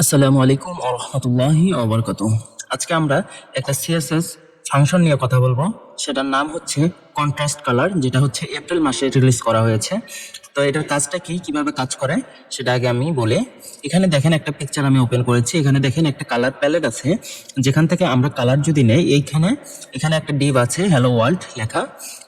আসসালামু আলাইকুম ওয়া রাহমাতুল্লাহি ওয়া বারাকাতুহু। আজকে আমরা একটা সিএসএস ফাংশন নিয়ে কথা বলবো। সেটার নাম হচ্ছে কন্ট্রাস্ট কালার, যেটা হচ্ছে এপ্রিল মাসে রিলিজ করা হয়েছে। তো এটার কাজটা কি, কিভাবে কাজ করে সেটা আগে আমি বলি। এখানে দেখেন একটা পিকচার আমি ওপেন করেছি। এখানে দেখেন একটা কালার প্যালেট আছে, যেখান থেকে আমরা কালার যদি নেই, এখানে একটা ডিভ আছে হ্যালো ওয়ার্ল্ড লেখা।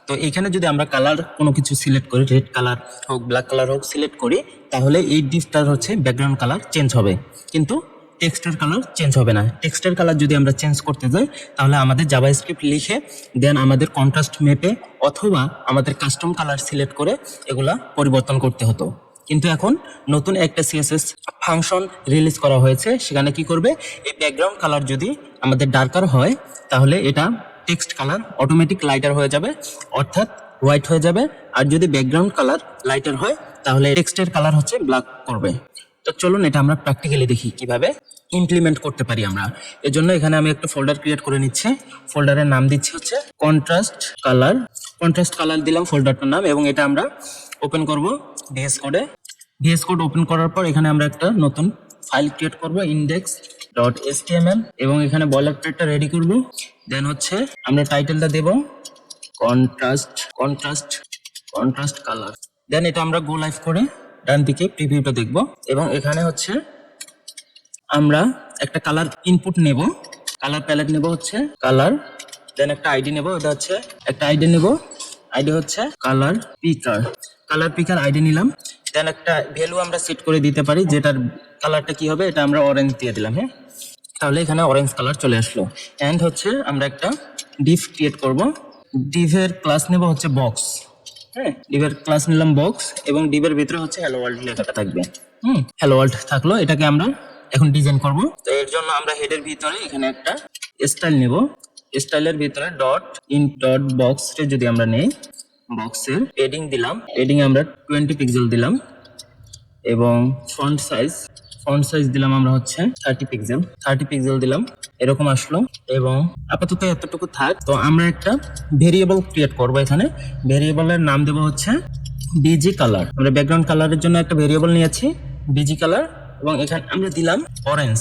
তো এখানে যদি আমরা কালার কোনো কিছু সিলেক্ট করি, রেড কালার হোক ব্ল্যাক কালার হোক সিলেক্ট করি, তাহলে এই ডিভটার হচ্ছে ব্যাকগ্রাউন্ড কালার চেঞ্জ হবে, কিন্তু টেক্সটের কালার চেঞ্জ হবে না। টেক্সটের কালার যদি আমরা চেঞ্জ করতে যাই, তাহলে আমাদের জাভাস্ক্রিপ্ট লিখে দেন আমাদের কন্ট্রাস্ট মেপে অথবা আমাদের কাস্টম কালার সিলেক্ট করে এগুলা পরিবর্তন করতে হতো। কিন্তু এখন নতুন একটা সিএসএস ফাংশন রিলিজ করা হয়েছে। সেখানে কি করবে, এই ব্যাকগ্রাউন্ড কালার যদি আমাদের ডার্কার হয়, তাহলে এটা টেক্সট কালার অটোমেটিক লাইটার হয়ে যাবে, অর্থাৎ হোয়াইট হয়ে যাবে। আর যদি ব্যাকগ্রাউন্ড কালার লাইটার হয়, তাহলে টেক্সটের কালার হচ্ছে ব্ল্যাক করবে। তো চলুন এটা আমরা প্র্যাকটিক্যালি দেখি কিভাবে ইমপ্লিমেন্ট করতে পারি আমরা। এর জন্য এখানে আমি একটা ফোল্ডার ক্রিয়েট করে নিচ্ছি। ফোল্ডারের নাম দিচ্ছি হচ্ছে কন্ট্রাস্ট কালার। কন্ট্রাস্ট কালার দিলাম ফোল্ডারটার নাম, এবং এটা আমরা ওপেন করব ভিএস কোডে। ভিএস কোড ওপেন করার পর এখানে আমরা একটা নতুন ফাইল ক্রিয়েট করব index.html, এবং এখানে বয়লারপ্লেটটা রেডি করব। দেন হচ্ছে আমরা টাইটেলটা দেব কন্ট্রাস্ট কালার। দেন এটা আমরা গো লাইভ করে ডান দিকে প্রিভিউটা দেখব, এবং এখানে হচ্ছে আমরা একটা কালার ইনপুট নেব, কালার প্যালেট নেব হচ্ছে কালার, দেন একটা আইডি নেব, এটা হচ্ছে একটা আইডি নেব, আইডি হচ্ছে কালার পিকার আইডি নিলাম। দেন একটা ভ্যালু আমরা সেট করে দিতে পারি, যেটার কালারটা কি হবে, এটা আমরা অরেঞ্জ দিয়ে দিলাম। হ্যাঁ, তাহলে এখানে অরেঞ্জ কালার চলে আসলো। এন্ড হচ্ছে আমরা একটা ডিভ ক্রিয়েট করব। ডিভের ক্লাস নেব হচ্ছে বক্স। হ্যাঁ, ডিভের ক্লাস নিলাম বক্স, এবং ডিভের ভিতরে হচ্ছে হ্যালো ওয়ার্ল্ড লেখাটা থাকবে। হ্যালো ওয়ার্ল্ড থাকলো। এটাকে আমরা এখন ডিজাইন করব। তো এর জন্য আমরা হেডের ভিতরে এখানে একটা স্টাইল নেব। স্টাইলের ভিতরে ডট বক্সে যদি আমরা নেই, বক্সের পেডিং দিলাম, পেডিং আমরা 20 পিক্সেল দিলাম, এবং ফন্ট সাইজ দিলাম আমরা হচ্ছে 30 পিক্সেল দিলাম। এরকম আসলো, এবং আপাতত এতটুকু থাক। তো আমরা একটা ভেরিয়েবল ক্রিয়েট করব। এখানে ভেরিয়েবলের নাম দেবো হচ্ছে বিজি কালার। আমরা ব্যাকগ্রাউন্ড কালারের জন্য একটা ভেরিয়েবল নিয়েছি বিজি কালার, এবং এখানে আমরা দিলাম অরেঞ্জ।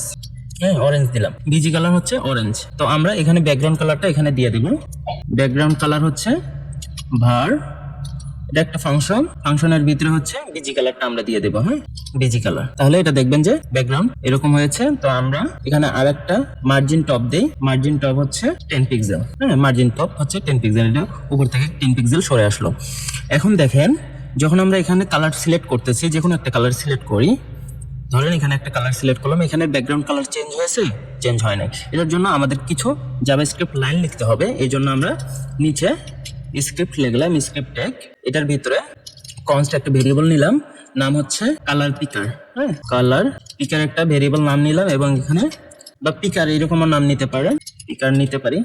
হ্যাঁ, অরেঞ্জ দিলাম, বিজি কালার হচ্ছে অরেঞ্জ। তো আমরা এখানে ব্যাকগ্রাউন্ড কালারটা এখানে দিয়ে দেব। ব্যাকগ্রাউন্ড কালার হচ্ছে ভার, এটা একটা ফাংশনের ভিতরে হচ্ছে বিজি কালারটা আমরা দিয়ে দেবো। হ্যাঁ, বিজি কালার। তাহলে এটা দেখবেন যে ব্যাকগ্রাউন্ড এরকম হয়েছে। তো আমরা এখানে আরেকটা মার্জিন টপ দেই। মার্জিন টপ হচ্ছে 10 পিক্সেল। হ্যাঁ, মার্জিন টপ হচ্ছে 10 পিক্সেল। এটা উপর থেকে 10 পিক্সেল সরে আসলো। এখন দেখেন, যখন আমরা এখানে কালার সিলেক্ট করতেছি, যে কোনো একটা কালার সিলেক্ট করি, ধরেন এখানে একটা কালার সিলেক্ট করলাম, এখানে ব্যাকগ্রাউন্ড কালার চেঞ্জ হয়েছে, চেঞ্জ হয় নাই। এটার জন্য আমাদের কিছু জাভাস্ক্রিপ্ট লাইন লিখতে হবে। এই জন্য আমরা নিচে স্ক্রিপ্ট লিখলাম, স্ক্রিপ্ট ট্যাগ। এটার ভিতরে কনস্ট একটা ভেরিয়েবল নিলাম, নাম হচ্ছে কালার পিকার। হ্যাঁ, কালার পিকার একটা ভেরিয়েবল নাম নিলাম, এবং এখানে বা পিকার এরকম নাম নিতে পারেন, পিকার নিতে পারি।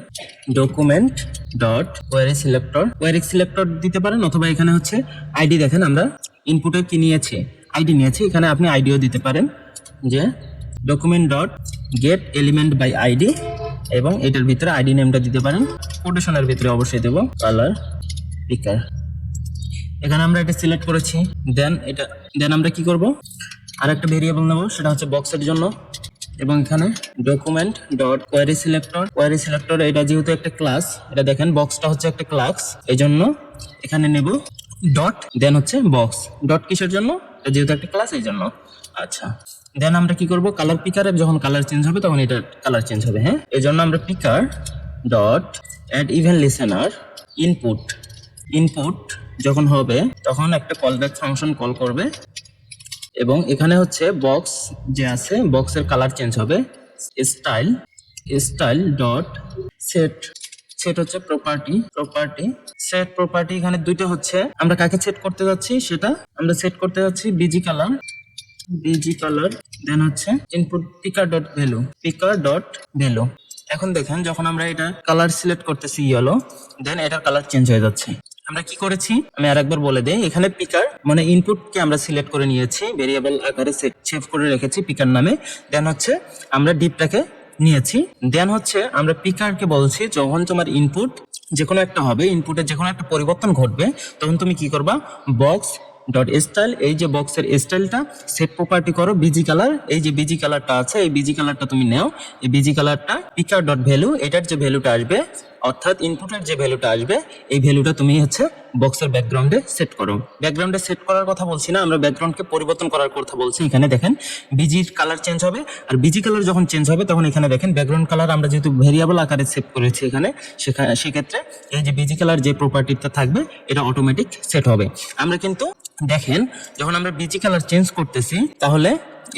ডকুমেন্ট ডট কোয়ারি সিলেক্টর দিতে পারেন, অথবা এখানে হচ্ছে আইডি। দেখেন আমরা ইনপুটে কি নিয়েছি, আইডি নিয়েছি। এখানে আপনি আইডিও দিতে পারেন, যে document dot get element by ID, এবং এটার ভিতরে আইডি নেমটা দিতে পারেন। কোটেশনের ভিতরে অবশ্যই দেব কালার পিকার। এখানে আমরা এটা সিলেক্ট করেছি। দেন আমরা কি করব, আর একটা ভেরিয়েবল নেব, সেটা হচ্ছে বক্সের জন্য, এবং এখানে ডকুমেন্ট ডট কোয়ারি সিলেক্টর এটা যেহেতু একটা ক্লাস, এটা দেখেন বক্সটা হচ্ছে একটা ক্লাস, এই জন্য এখানে নেব ডট, দেন হচ্ছে বক্স। ডট কিসের জন্য, এটা যেহেতু একটা ক্লাস এই জন্য। আচ্ছা, দেন আমরা কি করব, কালার পিকারের যখন কালার চেঞ্জ হবে তখন এটা কালার চেঞ্জ হবে। হ্যাঁ, এই জন্য আমরা picker dot add event listener input যখন হবে তখন একটা কলব্যাক ফাংশন কল করবে, এবং এখানে হচ্ছে বক্স যে আছে, বক্সের কালার চেঞ্জ হবে। স্টাইল ডট সেট হচ্ছে প্রপার্টি এখানে দুইটা হচ্ছে। আমরা কাকে সেট করতে যাচ্ছি, সেটা আমরা সেট করতে যাচ্ছি বিজি কালার। দেন হচ্ছে ইনপুট পিকার ডট ভ্যালু। এখন দেখেন, যখন আমরা এটা কালার সিলেক্ট করতেছি ইয়েলো, দেন এটার কালার চেঞ্জ হয়ে যাচ্ছে। আমরা কি করেছি আমি আরেকবার বলে দেই। এখানে পিকার মানে ইনপুটকে আমরা সিলেক্ট করে নিয়েছি, ভেরিয়েবল আকারে সেভ করে রেখেছি পিকার নামে। দেন হচ্ছে আমরা ডিপটাকে নিয়েছি। দেন হচ্ছে আমরা পিকারকে বলছি, যখন তোমার ইনপুট যে কোনো একটা হবে, ইনপুটের যে কোনো একটা পরিবর্তন ঘটবে, তখন তুমি কি করবা, বক্স ডট স্টাইল, এই যে বক্সের স্টাইলটা সেট প্রপার্টি করো বিজি কালার, এই যে বিজি কালারটা আছে এই বিজি কালারটা তুমি নাও, এই বিজি কালারটা পিকার ডট ভ্যালু, এটার যে ভ্যালুটা আসবে অর্থাৎ ইনপুটের যে ভ্যালুটা আসবে এই ভ্যালুটা তুমি হচ্ছে বক্সের ব্যাকগ্রাউন্ডে সেট করো। ব্যাকগ্রাউন্ডে সেট করার কথা বলছি না, আমরা ব্যাকগ্রাউন্ডকে পরিবর্তন করার কথা বলছি। এখানে দেখেন বিজির কালার চেঞ্জ হবে, আর বিজি কালার যখন চেঞ্জ হবে তখন এখানে দেখেন ব্যাকগ্রাউন্ড কালার আমরা যেহেতু ভেরিয়েবল আকারে সেট করেছি এখানে, সেক্ষেত্রে এই যে বিজি কালার যে প্রপার্টিটা থাকবে এটা অটোমেটিক সেট হবে। আমরা কিন্তু দেখেন যখন আমরা বিজি কালার চেঞ্জ করতেছি তাহলে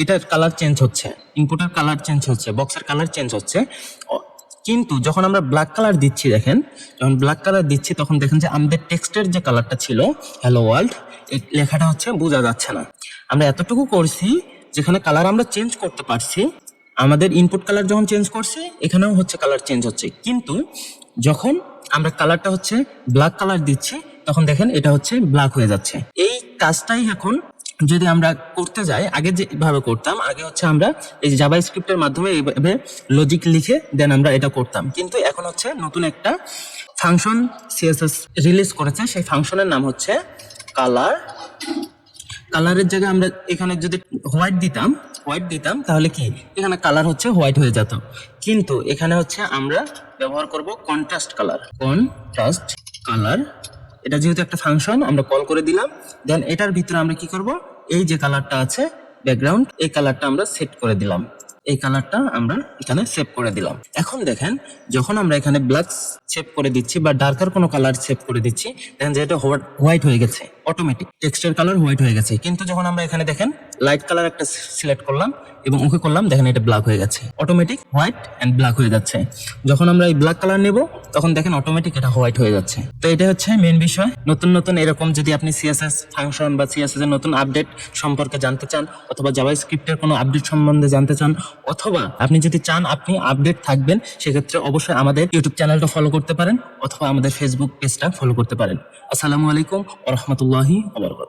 এটার কালার চেঞ্জ হচ্ছে, ইনপুটের কালার চেঞ্জ হচ্ছে, বক্সের কালার চেঞ্জ হচ্ছে। কিন্তু যখন আমরা ব্ল্যাক কালার দিচ্ছি, দেখেন যখন ব্ল্যাক কালার দিচ্ছি তখন দেখেন যে আমাদের টেক্সটের যে কালারটা ছিল হ্যালো ওয়ার্ল্ড, এই লেখাটা হচ্ছে বোঝা যাচ্ছে না। আমরা এতটুকু করছি যেখানে কালার আমরা চেঞ্জ করতে পারছি, আমাদের ইনপুট কালার যখন চেঞ্জ করছি এখানেও হচ্ছে কালার চেঞ্জ হচ্ছে, কিন্তু যখন আমরা কালারটা হচ্ছে ব্ল্যাক কালার দিচ্ছি তখন দেখেন এটা হচ্ছে ব্ল্যাক হয়ে যাচ্ছে। এই কাজটাই এখন যদি আমরা করতে যাই, আগে যেভাবে করতাম, আগে হচ্ছে আমরা এই জাভা স্ক্রিপ্টের মাধ্যমে এইভাবে লজিক লিখে দেন আমরা এটা করতাম, কিন্তু এখন হচ্ছে নতুন একটা ফাংশন সিএসএস রিলিজ করেছে, সেই ফাংশনের নাম হচ্ছে কালার। কালারের জায়গায় আমরা এখানে যদি হোয়াইট দিতাম তাহলে কি এখানে কালার হচ্ছে হোয়াইট হয়ে যেত, কিন্তু এখানে হচ্ছে আমরা ব্যবহার করব কন্ট্রাস্ট কালার। এটা যেহেতু একটা ফাংশন আমরা কল করে দিলাম, দেন এটার ভিতরে আমরা কি করব, এই যে কালারটা আছে ব্যাকগ্রাউন্ড, এই কালারটা আমরা সেট করে দিলাম, এই কালারটা আমরা এখানে সেভ করে দিলাম। এখন দেখেন যখন আমরা এখানে ব্ল্যাক সেভ করে দিচ্ছি বা ডার্কার কোনো কালার সেভ করে দিচ্ছি, দেখেন যে এটা হোয়াইট হয়ে গেছে, অটোমেটিক টেক্সচার কালার হোয়াইট হয়ে গেছে। কিন্তু যখন আমরা এখানে দেখেন লাইট কালার একটা সিলেক্ট করলাম এবং ওকে করলাম, দেখেন এটা ব্ল্যাক হয়ে গেছে, অটোমেটিক হোয়াইট অ্যান্ড ব্ল্যাক হয়ে যাচ্ছে। যখন আমরা এই ব্ল্যাক কালার নেব তখন দেখেন অটোমেটিক এটা হোয়াইট হয়ে যাচ্ছে। তো এটা হচ্ছে মেন বিষয়। নতুন এরকম যদি আপনি সিএসএস ফাংশন বা সিএসএস এর নতুন আপডেট সম্পর্কে জানতে চান, অথবা জাভা স্ক্রিপ্টের কোনো আপডেট সম্বন্ধে জানতে চান, অথবা আপনি যদি চান আপনি আপডেট থাকবেন, সেক্ষেত্রে অবশ্যই আমাদের ইউটিউব চ্যানেলটা ফলো করতে পারেন অথবা আমাদের ফেসবুক পেজটা ফলো করতে পারেন। আসসালামু আলাইকুম ওয়া রাহমাতুল্লাহি ওয়া বারাকাতুহু।